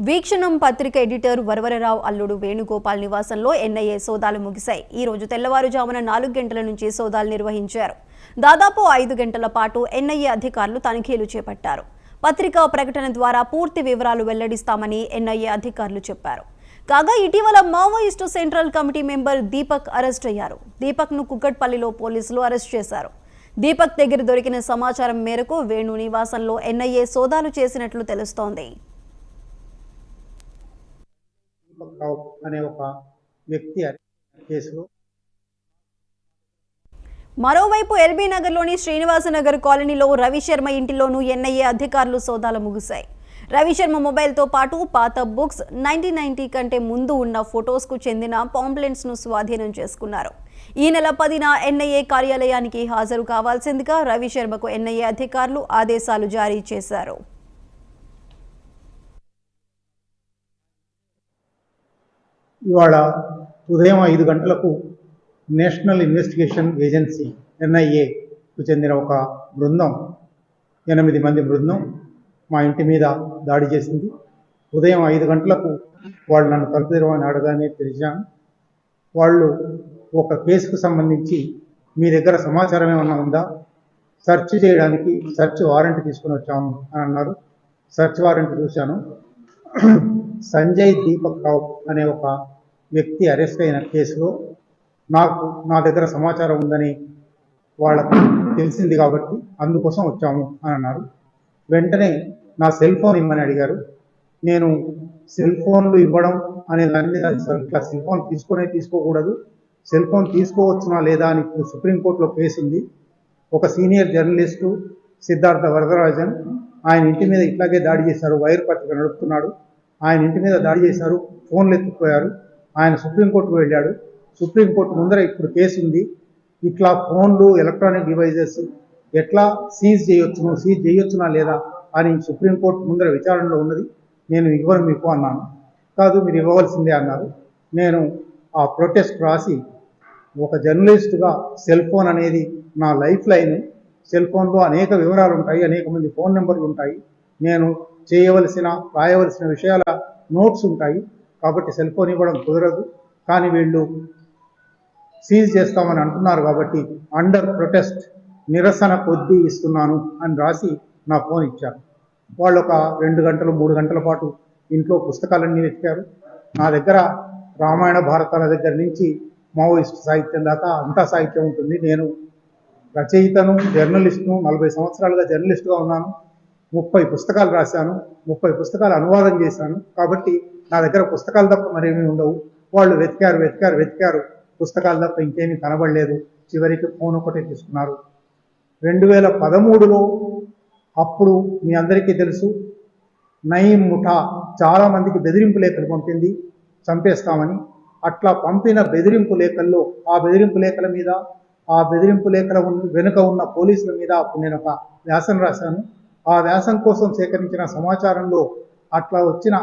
వీక్షణం పత్రిక ఎడిటర్ వరవరరావు అల్లుడు వేణుగోపాల్ నివాసంలో ఎన్ఐఏ సోదాలు ముగిశాయి. ఈ రోజు తెల్లవారుజామున 4 గంటల నుంచి సోదాలు నిర్వహించారు. దాదాపు 5 గంటల పాటు ఎన్ఐఏ అధికారులు తనిఖీలు చేపట్టారు. పత్రికా ప్రకటన ద్వారా పూర్తి వివరాలు వెల్లడిస్తామని ఎన్ఐఏ అధికారులు చెప్పారు. కాగా ఇటీవల Maoist central committee member Deepak arrest అయ్యారు. దీపక్ను కుక్కట్పల్లిలో పోలీసులు అరెస్ట్ చేశారు. దీపక్ దగ్గర దొరికిన సమాచారం మేరకు వేణు నివాసంలో ఎన్ఐఏ సోదాలు చేసినట్లు తెలుస్తోంది. అనే ఒక వ్యక్తి కేసులో మరోవైపు ఎల్బీ నగర్లోని శ్రీనివాసనగర్ కాలనీలో రవిశర్మ ఇంటిలోనూ ఎన్ఐఏ అధికారులు సోదాలు ముగిశాయి. రవిశర్మ మొబైల్తో పాటు పాత బుక్స్, 1990 కంటే ముందు ఉన్న ఫొటోస్కు చెందిన పాంప్లెంట్స్ను స్వాధీనం చేసుకున్నారు. ఈ నెల 10న ఎన్ఐఏ కార్యాలయానికి హాజరు కావాల్సిందిగా రవిశర్మకు ఎన్ఐఏ అధికారులు ఆదేశాలు జారీ చేశారు. ఇవాళ ఉదయం 5 గంటలకు నేషనల్ ఇన్వెస్టిగేషన్ ఏజెన్సీ ఎన్ఐఏకు చెందిన ఒక బృందం 8 మంది బృందం మా ఇంటి మీద దాడి చేసింది. ఉదయం 5 గంటలకు వాళ్ళు నన్ను తలుపు తెరవని అడగానే తెరిచాను. వాళ్ళు ఒక కేసుకు సంబంధించి మీ దగ్గర సమాచారం ఏమన్నా ఉందా, సెర్చ్ చేయడానికి సెర్చ్ వారెంట్ తీసుకుని వచ్చాము అని అన్నారు. సెర్చ్ వారెంట్ చూశాను. సంజయ్ దీపక్ రావు అనే ఒక వ్యక్తి అరెస్ట్ అయిన కేసులో నా దగ్గర సమాచారం ఉందని వాళ్ళకు తెలిసింది కాబట్టి అందుకోసం వచ్చాము అని అన్నారు. వెంటనే నా సెల్ ఫోన్ ఇమ్మని అడిగారు. నేను సెల్ ఫోన్లు ఇవ్వడం అనే దాని మీద ఇట్లా సెల్ ఫోన్ తీసుకోకూడదు, సెల్ ఫోన్ తీసుకోవచ్చునా లేదా అని ఇప్పుడు సుప్రీంకోర్టులో కేసు ఉంది. ఒక సీనియర్ జర్నలిస్టు సిద్ధార్థ వరదరాజన్ ఆయన ఇంటి మీద ఇట్లాగే దాడి చేశారు. వైర్ పత్రిక నడుపుతున్నాడు. ఆయన ఇంటి మీద దాడి చేశారు. ఫోన్లు ఎత్తుకుపోయారు. ఆయన సుప్రీంకోర్టుకు వెళ్ళాడు. సుప్రీంకోర్టు ముందర ఇప్పుడు కేసు ఉంది. ఇట్లా ఫోన్లు, ఎలక్ట్రానిక్ డివైజెస్ ఎట్లా సీజ్ చేయొచ్చునా లేదా అని సుప్రీంకోర్టు ముందర విచారణలో ఉన్నది. నేను ఇవ్వను మీకు అన్నాను. కాదు మీరు ఇవ్వవలసిందే అన్నారు. నేను ఆ ప్రొటెస్ట్ రాసి ఒక జర్నలిస్టుగా సెల్ ఫోన్ అనేది నా లైఫ్ లైన్. సెల్ ఫోన్లో అనేక వివరాలు ఉంటాయి, అనేక మంది ఫోన్ నెంబర్లు ఉంటాయి, నేను రాయవలసిన విషయాల నోట్స్ ఉంటాయి. కాబట్టి సెల్ ఫోన్ ఇవ్వడం కుదరదు. కానీ వీళ్ళు సీజ్ చేస్తామని అంటున్నారు కాబట్టి అండర్ ప్రొటెస్ట్ నిరసన కొద్దీ ఇస్తున్నాను అని రాసి నా ఫోన్ ఇచ్చారు. వాళ్ళు ఒక 2 గంటలు 3 గంటల పాటు ఇంట్లో పుస్తకాలన్నీ వెతికారు. నా దగ్గర రామాయణ భారతాల దగ్గర నుంచి మావోయిస్ట్ సాహిత్యం దాకా అంతా సాహిత్యం ఉంటుంది. నేను రచయితను, జర్నలిస్టును, 40 సంవత్సరాలుగా జర్నలిస్టుగా ఉన్నాను. 30 పుస్తకాలు రాశాను, 30 పుస్తకాలు అనువాదం చేశాను. కాబట్టి నా దగ్గర పుస్తకాలు తప్ప మరేమీ ఉండవు. వాళ్ళు వెతికారు, పుస్తకాలు తప్ప ఇంకేమీ కనబడలేదు. చివరికి ఫోన్ ఒకటే తీసుకున్నారు. 2013లో అప్పుడు మీ అందరికీ తెలుసు, నయీం ముఠా చాలామందికి బెదిరింపు లేఖలు పంపింది చంపేస్తామని. అట్లా పంపిన బెదిరింపు లేఖల్లో ఆ బెదిరింపు లేఖల వెనుక ఉన్న పోలీసుల మీద అప్పుడు నేను ఒక వ్యాసం రాశాను. ఆ వ్యాసం కోసం సేకరించిన సమాచారంలో అట్లా వచ్చిన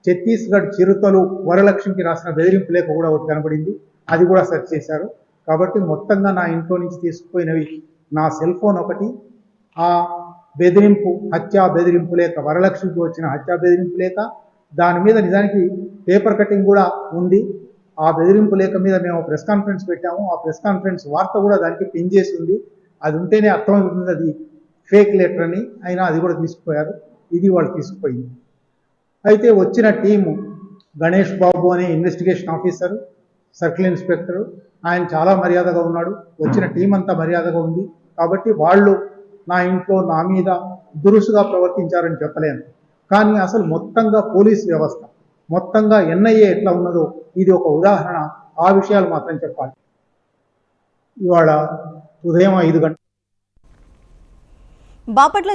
ఛత్తీస్గఢ్ చిరుతలు వరలక్ష్మికి రాసిన బెదిరింపు లేఖ కూడా ఒకటి కనబడింది. అది కూడా సెర్చ్ చేశారు. కాబట్టి మొత్తంగా నా ఇంట్లో నుంచి తీసుకుపోయినవి నా సెల్ ఫోన్ ఒకటి, ఆ హత్యా బెదిరింపు లేఖ, వరలక్ష్మికి వచ్చిన హత్యా బెదిరింపు లేఖ, దాని మీద నిజానికి పేపర్ కటింగ్ కూడా ఉంది. ఆ బెదిరింపు లేఖ మీద మేము ప్రెస్ కాన్ఫరెన్స్ పెట్టాము. ఆ ప్రెస్ కాన్ఫరెన్స్ వార్త కూడా దానికి పిన్ చేసి ఉంది. అది ఉంటేనే అర్థమవుతుంది అది ఫేక్ లెటర్ అని. అయినా అది కూడా తీసుకుపోయారు. ఇది వాళ్ళు తీసుకుపోయింది. అయితే వచ్చిన టీము గణేష్ బాబు అనే ఇన్వెస్టిగేషన్ ఆఫీసర్, సర్కిల్ ఇన్స్పెక్టర్, ఆయన చాలా మర్యాదగా ఉన్నాడు. వచ్చిన టీం అంతా మర్యాదగా ఉంది. కాబట్టి వాళ్ళు నా ఇంట్లో నా మీద దురుసుగా ప్రవర్తించారని చెప్పలేను. కానీ అసలు మొత్తంగా పోలీస్ వ్యవస్థ, మొత్తంగా ఎన్ఐఏ ఎట్లా ఉన్నదో ఇది ఒక ఉదాహరణ. ఆ విషయాలు మాత్రం చెప్పాలి. ఇవాళ ఉదయం 5 గంటల బాపట్ల